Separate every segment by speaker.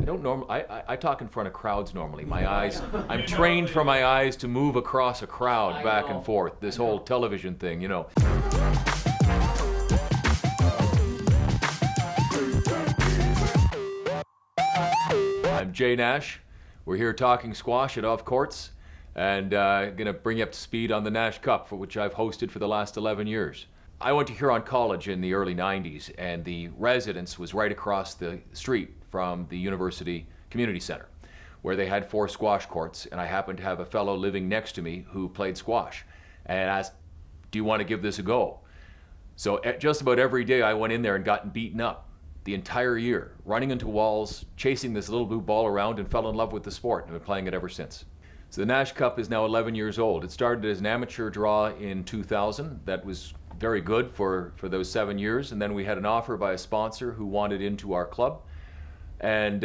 Speaker 1: I don't normally, I talk in front of crowds normally. My eyes, I'm trained for my eyes to move across a crowd back and forth. This whole television thing, you know. I'm Jay Nash. We're here talking squash at Off Courts, and going to bring you up to speed on the Nash Cup, for which I've hosted for the last 11 years. I went to Huron College in the early 90s, and the residence was right across the street from the University Community Center, where they had 4 squash courts, and I happened to have a fellow living next to me who played squash, and asked, do you want to give this a go? So just about every day I went in there and gotten beaten up the entire year, running into walls, chasing this little blue ball around, and fell in love with the sport, and I've been playing it ever since. So the Nash Cup is now 11 years old. It started as an amateur draw in 2000. That was very good for those 7 years, and then we had an offer by a sponsor who wanted into our club, and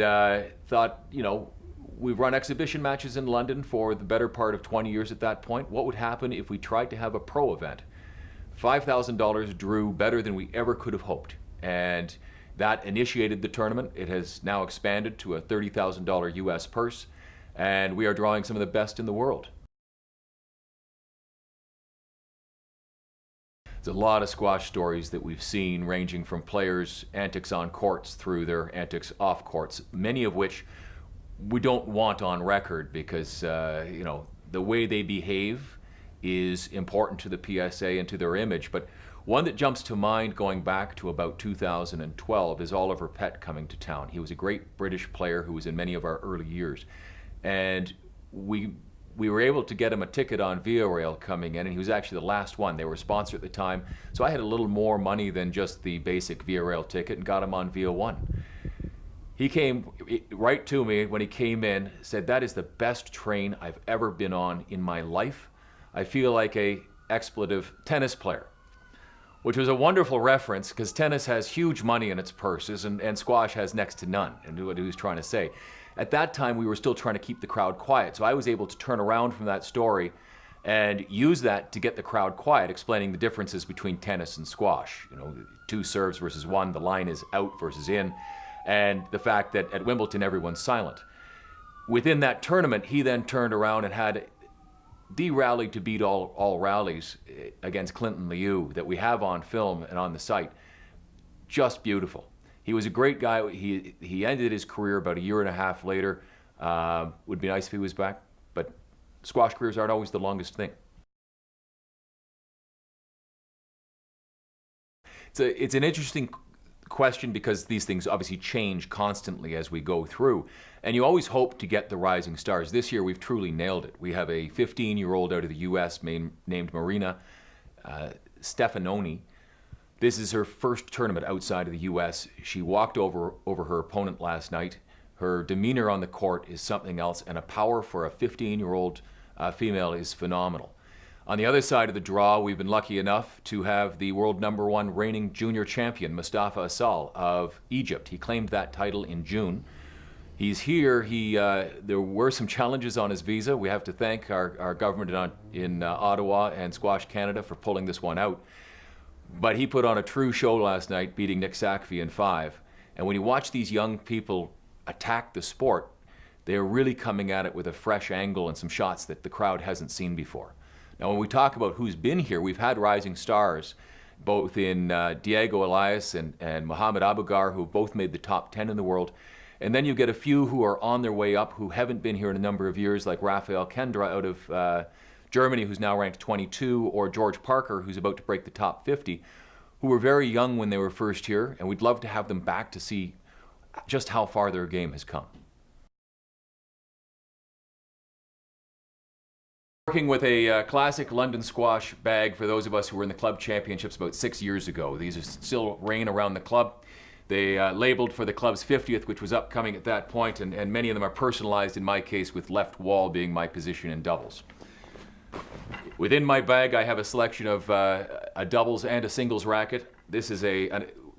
Speaker 1: thought, you know, we've run exhibition matches in London for the better part of 20 years at that point. What would happen if we tried to have a pro event? $5,000 drew better than we ever could have hoped, and that initiated the tournament. It has now expanded to a $30,000 US purse, and we are drawing some of the best in the world. There's a lot of squash stories that we've seen, ranging from players' antics on courts through their antics off courts, many of which we don't want on record because you know, the way they behave is important to the PSA and to their image. But one that jumps to mind going back to about 2012 is Oliver Pett coming to town. He was a great British player who was in many of our early years, and we were able to get him a ticket on Via Rail coming in, and he was actually the last one. They were a sponsor at the time, so I had a little more money than just the basic Via Rail ticket and got him on Via 1. He came right to me when he came in, said, that is the best train I've ever been on in my life. I feel like a expletive tennis player, which was a wonderful reference because tennis has huge money in its purses and squash has next to none, and what he was trying to say. At that time, we were still trying to keep the crowd quiet, so I was able to turn around from that story and use that to get the crowd quiet, explaining the differences between tennis and squash. You know, 2 serves versus 1, the line is out versus in, and the fact that at Wimbledon, everyone's silent. Within that tournament, he then turned around and had the rally to beat all rallies against Clinton Liu that we have on film and on the site. Just beautiful. He was a great guy. He ended his career about 1.5 years later. Would be nice if he was back, but squash careers aren't always the longest thing. It's an interesting question because these things obviously change constantly as we go through, and you always hope to get the rising stars. This year we've truly nailed it. We have a 15-year-old out of the US named Marina Stefanoni. This is her first tournament outside of the US. She walked over her opponent last night. Her demeanor on the court is something else, and a power for a 15-year-old female is phenomenal. On the other side of the draw, we've been lucky enough to have the world #1 reigning junior champion, Mustafa Asal of Egypt. He claimed that title in June. He's here. There were some challenges on his visa. We have to thank our government in Ottawa and Squash Canada for pulling this one out. But he put on a true show last night, beating Nick Sakfi in 5. And when you watch these young people attack the sport, they're really coming at it with a fresh angle and some shots that the crowd hasn't seen before. Now, when we talk about who's been here, we've had rising stars, both in Diego Elias and Mohamed Abugar, who both made the top 10 in the world. And then you get a few who are on their way up who haven't been here in a number of years, like Rafael Kendra out of Germany, who's now ranked 22, or George Parker, who's about to break the top 50, who were very young when they were first here, and we'd love to have them back to see just how far their game has come. Working with a classic London squash bag for those of us who were in the club championships about 6 years ago. These are still reign around the club. They labeled for the club's 50th, which was upcoming at that point, and many of them are personalized, in my case, with left wall being my position in doubles. Within my bag, I have a selection of a doubles and a singles racket. This is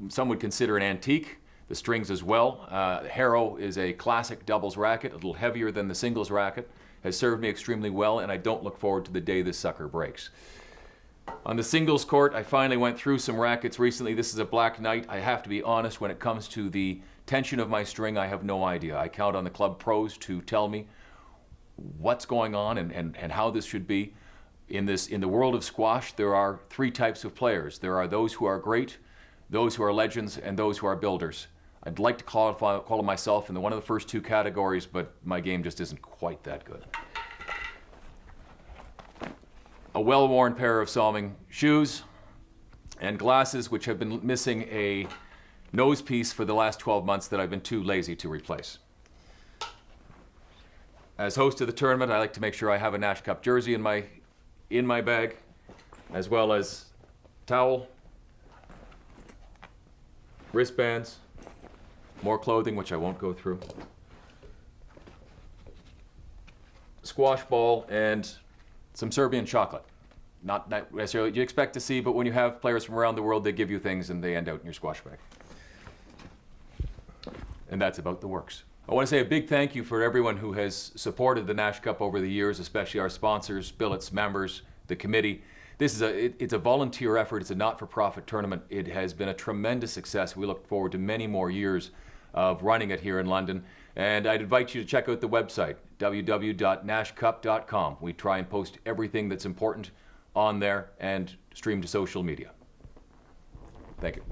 Speaker 1: some would consider an antique. The strings as well. Harrow is a classic doubles racket, a little heavier than the singles racket. Has served me extremely well, and I don't look forward to the day this sucker breaks. On the singles court, I finally went through some rackets recently. This is a Black Knight. I have to be honest, when it comes to the tension of my string, I have no idea. I count on the club pros to tell me what's going on and how this should be. In the world of squash, there are three types of players. There are those who are great, those who are legends, and those who are builders. I'd like to call myself in one of the first two categories, but my game just isn't quite that good. A well-worn pair of Salming shoes and glasses, which have been missing a nose piece for the last 12 months that I've been too lazy to replace. As host of the tournament, I like to make sure I have a Nash Cup jersey in my bag, as well as towel, wristbands, more clothing, which I won't go through, squash ball, and some Serbian chocolate. Not necessarily what you expect to see, but when you have players from around the world, they give you things and they end out in your squash bag. And that's about the works. I want to say a big thank you for everyone who has supported the Nash Cup over the years, especially our sponsors, billets, members, the committee. This is it's a volunteer effort. It's a not-for-profit tournament. It has been a tremendous success. We look forward to many more years of running it here in London. And I'd invite you to check out the website, www.nashcup.com. We try and post everything that's important on there and stream to social media. Thank you.